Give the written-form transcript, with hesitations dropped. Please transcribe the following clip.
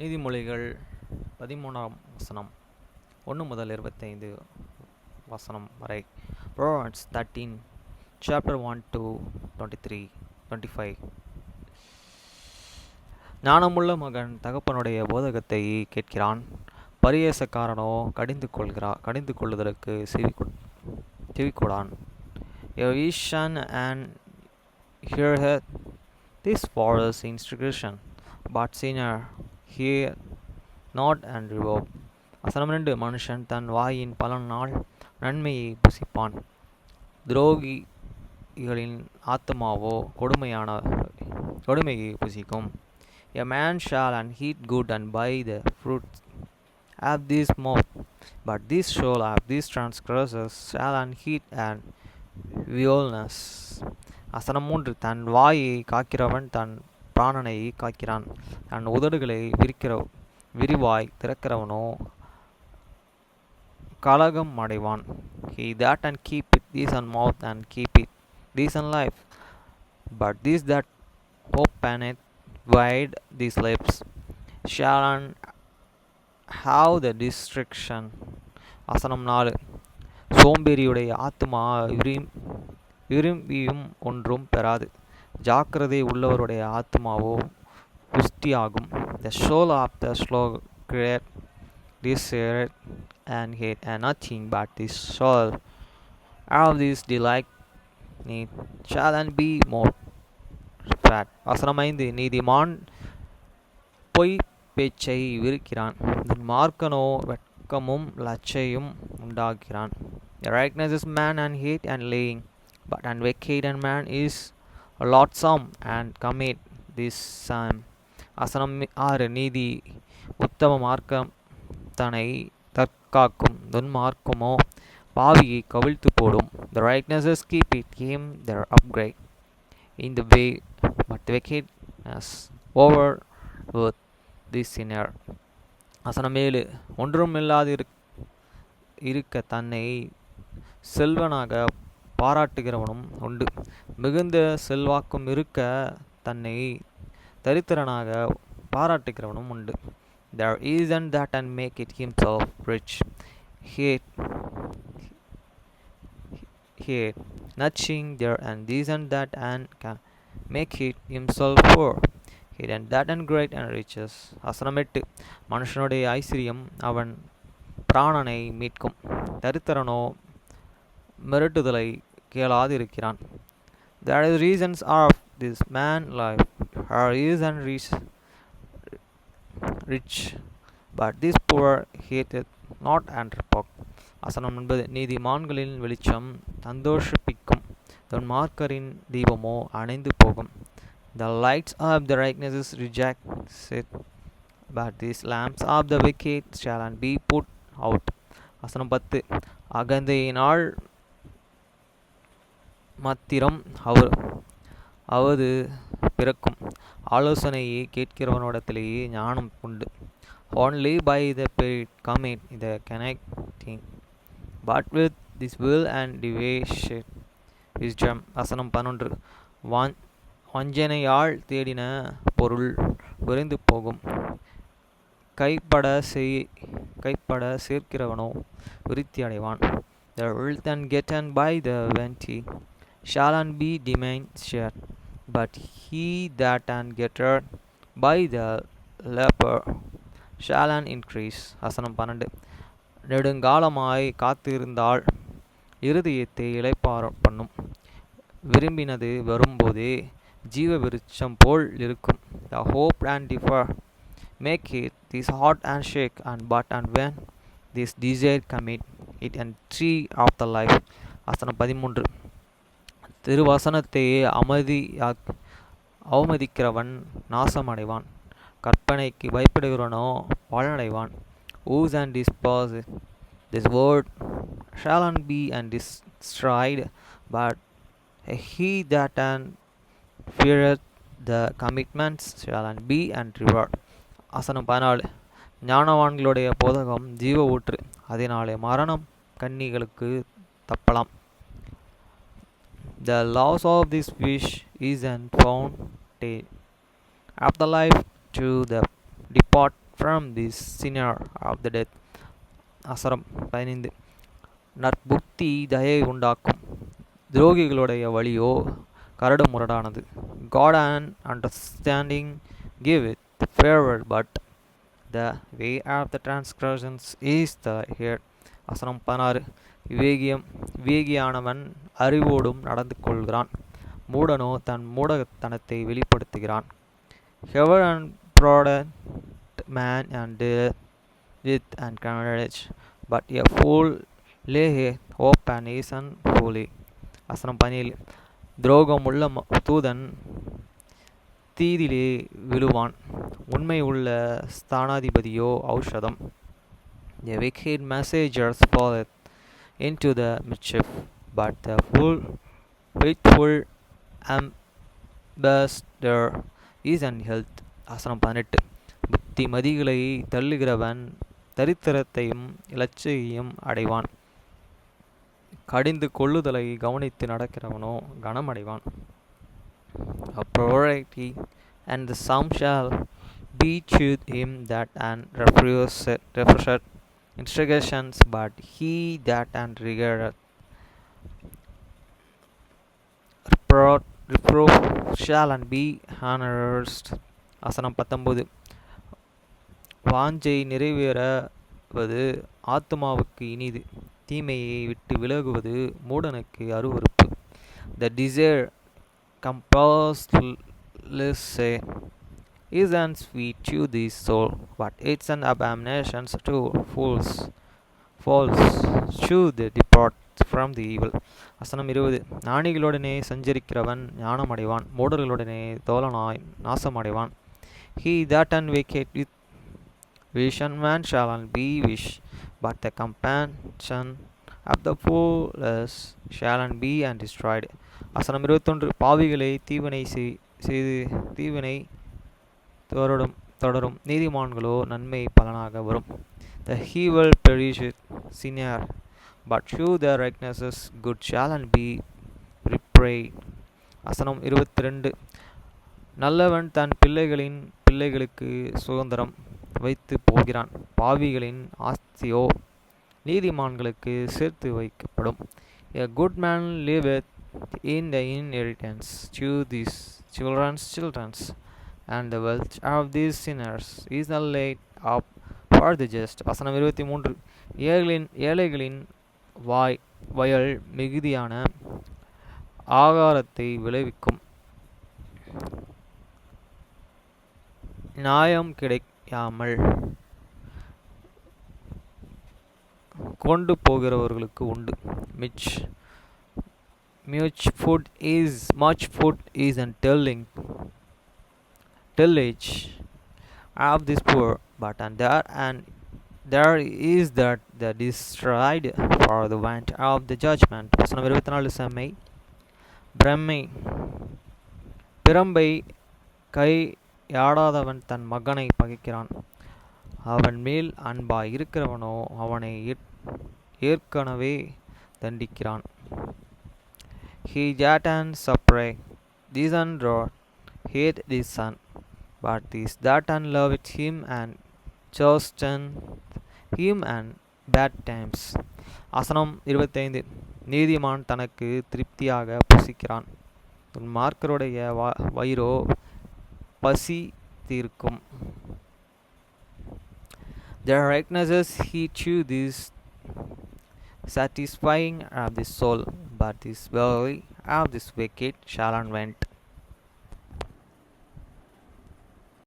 நீதிமொழிகள் 13ஆம் வசனம் 1 முதல் 25 வசனம் வரை. Proverbs 13 chapter 1 to 23 25. ஞானமுள்ள மகன் தகப்பனுடைய போதகத்தை கேட்கிறான், பரியாசக்காரனோ கடிந்து கொள்ளுதலுக்கு செவிகொடான். A vision and heareth this father's instruction, but sinner hear not and revoke. வசனம் 2. மனுஷன் தன் வாயின் பலனால் நன்மையை புசிப்பான், துரோகிகளின் ஆத்துமாவோ கொடுமையை புசிக்கும். A man shall and eat good and buy the fruit of this mouth, but this soul of these transgressors shall and eat and violence. வசனம் 3. தன் வாயை காக்கிறவன் தன் பிராணனை காக்கிறான், தன் உதடுகளை விரிவாய் திறக்கிறவனோ கலகம் அடைவான். He that and keep it decent mouth and keep it decent life, but this that openeth wide these lips shall have the destruction. வசனம் 4. சோம்பேறியுடைய ஆத்துமா விரும்பியும் ஒன்றும் பெறாது, ஜாக்கிரதை உள்ளவருடைய ஆத்துமாவோ புஷ்டியாகும். The soul of the sluggard desireth and hate and nothing, but the soul of this delight need shall and be more fat. வசனம் 5. நீதிமான் பொய் பேச்சை விருக்கிறான், மார்க்கனோ வெட்கமும் லச்சையும் உண்டாகிறான். The rightness is man and hate and laying, but and wicked and man is loathsome and commit this same. வசனம் 6. நீதி உத்தம மார்க்கம் தன்னை தற்காக்கும், துன்மார்க்கமோ பாவியை கவிழ்த்து போடும். The rightnesses keep it him their upgrade in the way, but the wickedness over with the sinner. வசனம் 7. ஒன்றுமில்லாது இருக்க தன்னை செல்வனாக பாராட்டுகிறவனும் உண்டு, மிகுந்த செல்வாக்கும் இருக்க தன்னை தரித்திரனாக பாராட்டுகிறவனும் உண்டு. There is and that and make it himself rich, hate nothing there and this and that and can make it himself poor, hate and that and great and riches. வசனம் 8. மனுஷனுடைய ஐஸ்வர்யம் அவன் பிராணனை மீட்கும், தரித்திரனோ மிரட்டுதலை கேளாதிருக்கிறான். There is reasons of this man life, her is and rich, but this poor hateth not and repok. வசனம் 9. நீதிமான்களின் வெளிச்சம் சந்தோஷிப்பிக்கும், துன்மார்க்கரின் தீபமோ அணைந்து போகும். The lights of the righteous rejects it, but these lamps of the wicked shall be put out. வசனம் 10. அகந்தையினால் மாத்திரம் அவது பிறக்கும், ஆலோசனையை கேட்கிறவனிடத்திலேயே ஞானம் உண்டு. Only by the spirit commit the connecting, but with this will and deviation wisdom. வசனம் 11. வஞ்சனையால் தேடின பொருள் விரைந்து போகும், கைப்பட சேர்க்கிறவனோ விருத்தி அடைவான். The wealth and gotten by the vanity shall and be diminished, but he that and getteth by the labor shall and increase. வசனம் 12. நெடுங்காலமாய் காத்திருந்தால் இருதயத்தை இளைப்பாற பண்ணும், விரும்பினது வரும்போதே ஜீவ விருட்சம் போல் இருக்கும். The hope and defer make it this heart and shake, and but and when this desire commit it and tree of the life. வசனம் 13. திருவசனத்தை அவமதிக்கிறவன் நாசமடைவான், கற்பனைக்கு பயப்படுகிறவனோ பலனடைவான். Whose and dispose this word shall and be and destroyed, but he that and feareth the commitments shall and be and reward. வசனம் 14. ஞானவான்களுடைய போதகம் ஜீவ ஊற்று, அதனாலே மரணம் கன்னிகளுக்கு தப்பலாம். The laws of this fish is and fountain of the life to the depart from the sinner of the death. அசரம் 15. நற்புத்தி தயை உண்டாக்கும், துரோகிகளுடைய வழியோ கரடு முரடானது. God and understanding give it favor, but the way of the transgressions is the head. வசனம் 16. விவேகியானவன் அறிவோடும் நடந்து கொள்கிறான், மூடனோ தன் மூடத்தனத்தை வெளிப்படுத்துகிறான். Heaven and prudent man and death and courage, but a fool lay hope and is unholy. வசனம் 17. துரோகம் உள்ள தூதன் தீதிலே விழுவான், உண்மை உள்ள ஸ்தானாதிபதியோ ஔஷதம். The wicked messengers falleth into the mischief, but the faithful ambassador is an health. வசனம் 18. புத்திமதிகளை தள்ளுகிறவன் தரித்திரத்தையும் இலச்சையும் அடைவான், கடிந்து கொள்ளுதலை கவனித்து நடக்கிறவனோ கனமடைவான். Authority and the psalm shall be to him that and refresheth instructions, but he that and regardeth reproof shall and be honored. வசனம் 19. வாஞ்சை நிறைவேறுவது ஆத்துமாவுக்கு இனிது, தீமையை விட்டு விலகுவது மூடனுக்கு அருவருப்பு. The desire compulselessly is an sweet to the soul, but it's an abomination to fools. False should depart from the evil. வசனம் 20. ஞானிகளுடனே சஞ்சரிக்கிறவன் ஞானமடைவான், மூடர்களுடனே தோழனாய் நாசமடைவான். He that and wicked with vision man shall be wish, but the companion of the foolish shall be and destroyed. வசனம் 21. பாவிகளை தீவினை செய்து தீவினை தொடரும், நீதிமான்களோ நன்மை பலனாக வரும். The evil perisheth sinner, but through their righteousness good shall and be repaid. வசனம் 22. நல்லவன் தன் பிள்ளைகளுக்கு சுதந்திரம் வைத்து போகிறான், பாவிகளின் ஆஸ்தியோ நீதிமான்களுக்கு சேர்த்து வைக்கப்படும். A good man liveth in the inheritance to these children's children, and the wealth of these sinners is laid up for the just. வசனம் 23. ஏழைகளின் வயல் மிகுதியான ஆகாரத்தை விளைவிக்கும், நியாயம் கிடைக்காமல் கொண்டு போகிறவர்களுக்கு உண்டு. Much food is an tillage of this poor, but and there is that is tried for the want of the judgment. வசனம் 24. செம்மை பிரம்பை கையாடாதவன் தன் மகனை பகைக்கிறான், அவன் மேல் அன்பாய் இருக்கிறவனோ அவனை ஏற்கனவே தண்டிக்கிறான். He that and separate this and hate this son, but this that and loveth him and chasten him and bad times. வசனம் 25. நீதிமான் தனக்கு திருப்தியாக புசிக்கிறான், துன்மார்க்கருடைய வயிறோ பசி தீர்க்கும். Their righteousness he to this satisfying of the soul, but this belly of this wicked shall unvent.